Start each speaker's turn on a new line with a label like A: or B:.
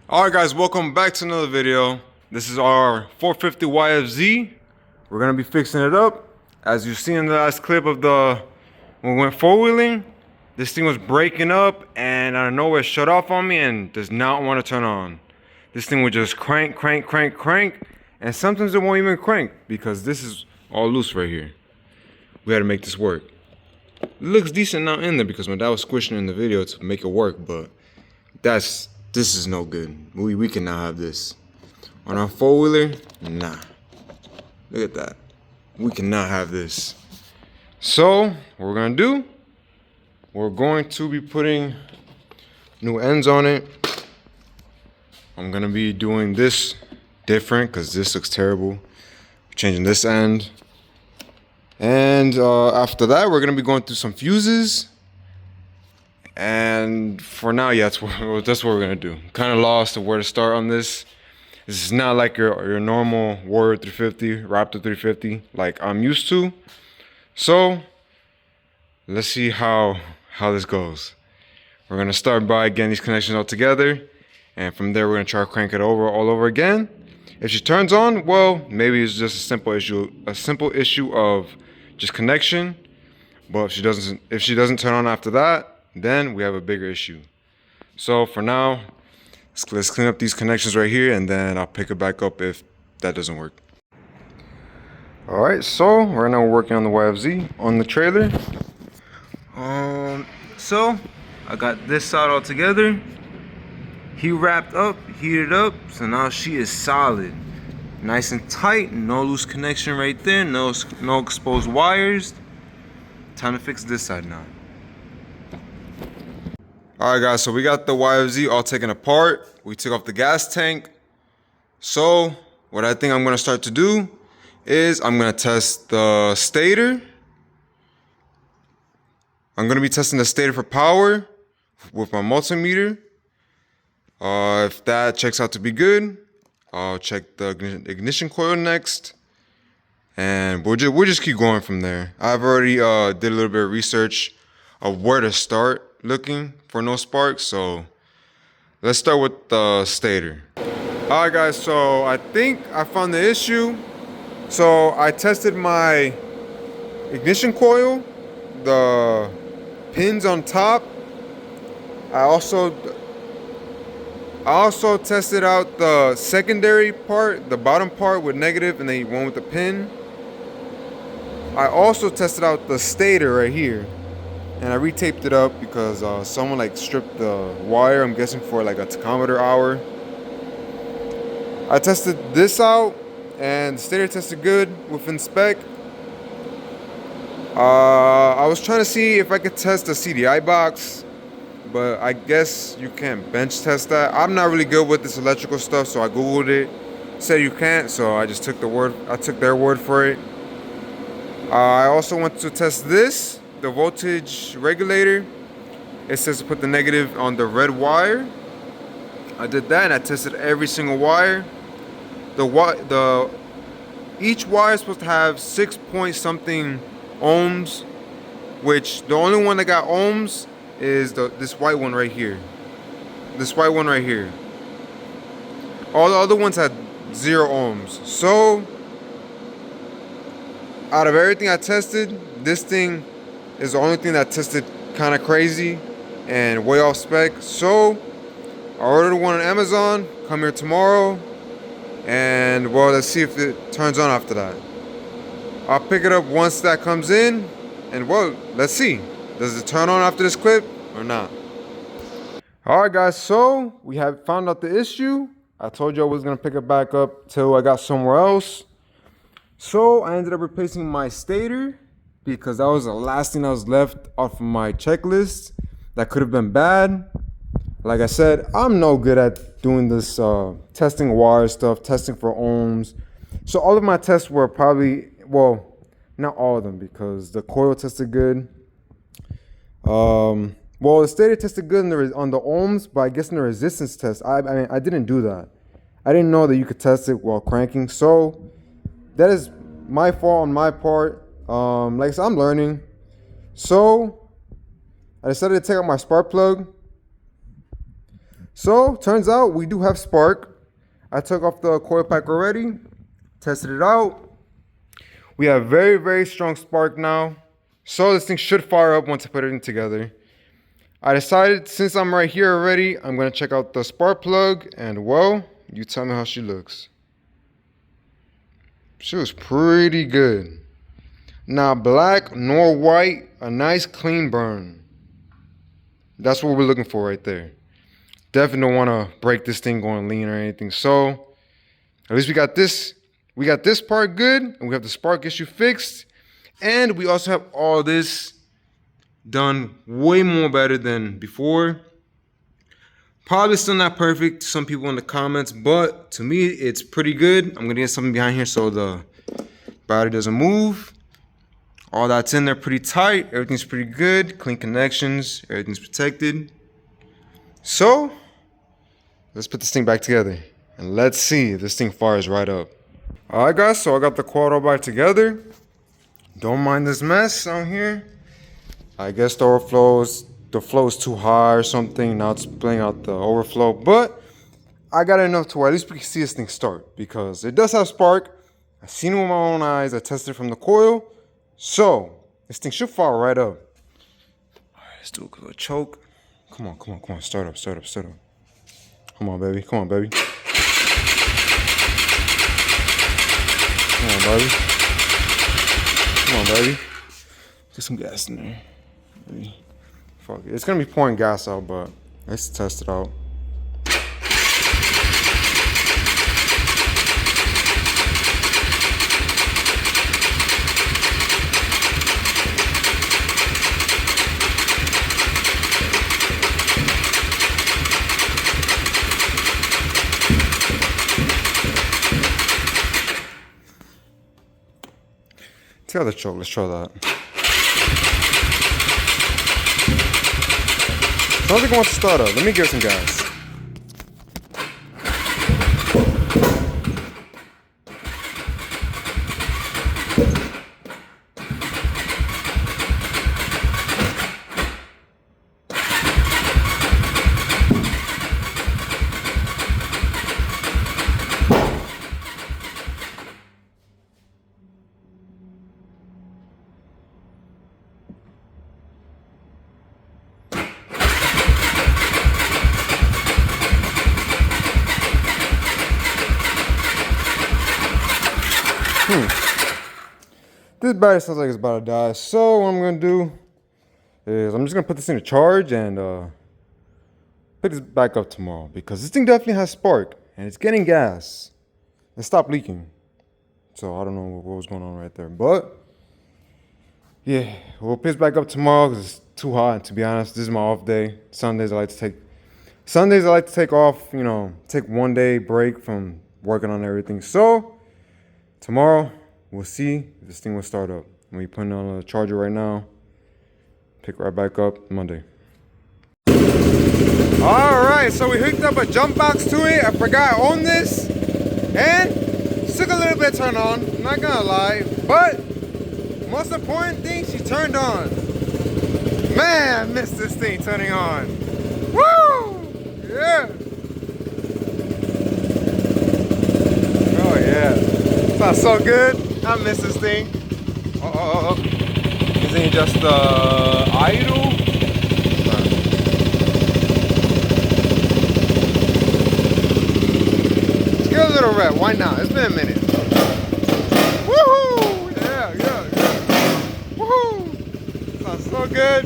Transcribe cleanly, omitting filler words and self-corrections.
A: Alright guys, welcome back to another video. This is our 450 YFZ. We're gonna be fixing it up. As you've seen in the last clip of when we went four-wheeling, this thing was breaking up and out of nowhere it shut off on me and does not want to turn on. This thing would just crank, and sometimes it won't even crank because this is all loose right here. We had to make this work. It looks decent now in there because my dad was squishing it in the video to make it work, but this is no good. We cannot have this. On our four-wheeler, nah. Look at that. We cannot have this. So, what we're gonna do, we're going to be putting new ends on it. I'm gonna be doing this different because this looks terrible. Changing this end. And after that, we're gonna be going through some fuses. And for now, yeah, that's what we're gonna do. Kind of lost of where to start on this. This is not like your normal Warrior 350, Raptor 350, like I'm used to. So let's see how this goes. We're gonna start by getting these connections all together, and from there we're gonna try to crank it all over again. If she turns on, well, maybe it's just a simple issue of just connection. But if she doesn't turn on after that, then we have a bigger issue. So for now, let's clean up these connections right here, and then I'll pick it back up if that doesn't work. All right, so right now we're working on the YFZ on the trailer. So I got this side all together. He wrapped up, heated up, so now she is solid, nice and tight. No loose connection right there. No exposed wires. Time to fix this side now. Alright guys, so we got the YFZ all taken apart. We took off the gas tank. So what I think I'm gonna start to do is I'm gonna test the stator. I'm gonna be testing the stator for power with my multimeter. If that checks out to be good, I'll check the ignition coil next. And we'll just keep going from there. I've already did a little bit of research of where to start looking for no sparks, so let's start with the stator. Alright guys, so I think I found the issue. So I tested my ignition coil, the pins on top. I also tested out the secondary part, the bottom part with negative, and then one with the pin. I also tested out the stator right here, and I retaped it up because someone like stripped the wire, I'm guessing for like a tachometer hour. I tested this out, and the stator tested good within spec. I was trying to see if I could test the CDI box, but I guess you can't bench test that. I'm not really good with this electrical stuff, so I googled it. Said you can't, so I just took their word for it. I also went to test this, the voltage regulator. It says to put the negative on the red wire. I did that, and I tested every single wire. Each wire is supposed to have 6 point something ohms, which the only one that got ohms is this white one right here. This white one right here. All the other ones had 0 ohms. So out of everything I tested, this thing is the only thing that tested kind of crazy and way off spec. So I ordered one on Amazon, come here tomorrow, and well, let's see if it turns on after that. I'll pick it up once that comes in, and well, let's see. Does it turn on after this clip or not? Alright guys, so we have found out the issue. I told you I was gonna pick it back up till I got somewhere else. So I ended up replacing my stator because that was the last thing that was left off of my checklist. That could have been bad. Like I said, I'm no good at doing this testing wire stuff, testing for ohms. So all of my tests were probably, well, not all of them because the coil tested good. Well, the stator tested good on the ohms, but I guess in the resistance test, I mean, I didn't do that. I didn't know that you could test it while cranking. So that is my fault on my part. Like I said, I'm learning. So I decided to take out my spark plug. So turns out we do have spark. I took off the coil pack already, tested it out. We have very, very strong spark now. So this thing should fire up once I put it in together. I decided, since I'm right here already, I'm gonna check out the spark plug, and well, you tell me how she looks. She was pretty good. Not black nor white, a nice clean burn. That's what we're looking for right there. Definitely don't wanna break this thing going lean or anything. So at least we got this part good, and we have the spark issue fixed. And we also have all this done way more better than before. Probably still not perfect to some people in the comments, but to me, it's pretty good. I'm gonna get something behind here so the battery doesn't move. All that's in there pretty tight. Everything's pretty good. Clean connections. Everything's protected. So, let's put this thing back together. And let's see if this thing fires right up. Alright guys, so I got the quad all back together. Don't mind this mess out here. I guess the flow is too high or something. Now it's playing out the overflow. But I got enough to where at least we can see this thing start. Because it does have spark. I've seen it with my own eyes. I tested it from the coil. So, this thing should fire right up. Alright, let's do a little choke. Come on. Start up. Come on, baby. Come on, baby. Get some gas in there. Maybe. Fuck it. It's gonna be pouring gas out, but let's test it out. Take out the choke. Let's try that. Sounds like it wants to start up. Let me give it some gas. This battery sounds like it's about to die. So what I'm gonna do is I'm just gonna put this thing to charge and pick this back up tomorrow, because this thing definitely has spark and it's getting gas. It stopped leaking. So I don't know what was going on right there. But yeah, we'll pick this back up tomorrow because it's too hot. And to be honest, this is my off day. Sundays I like to take off, you know, take 1 day break from working on everything. So tomorrow we'll see if this thing will start up. I'm gonna be putting on a charger right now. Pick right back up Monday. Alright, so we hooked up a jump box to it. I forgot I own this. And it took a little bit to turn on, I'm not gonna lie. But most important thing, she turned on. Man, I missed this thing turning on. Woo! Yeah! Oh yeah. Sounds so good. I miss this thing. This ain't just idle. Let's give it a little rev. Why not? It's been a minute. Woohoo! Yeah. Woohoo! Sounds so good.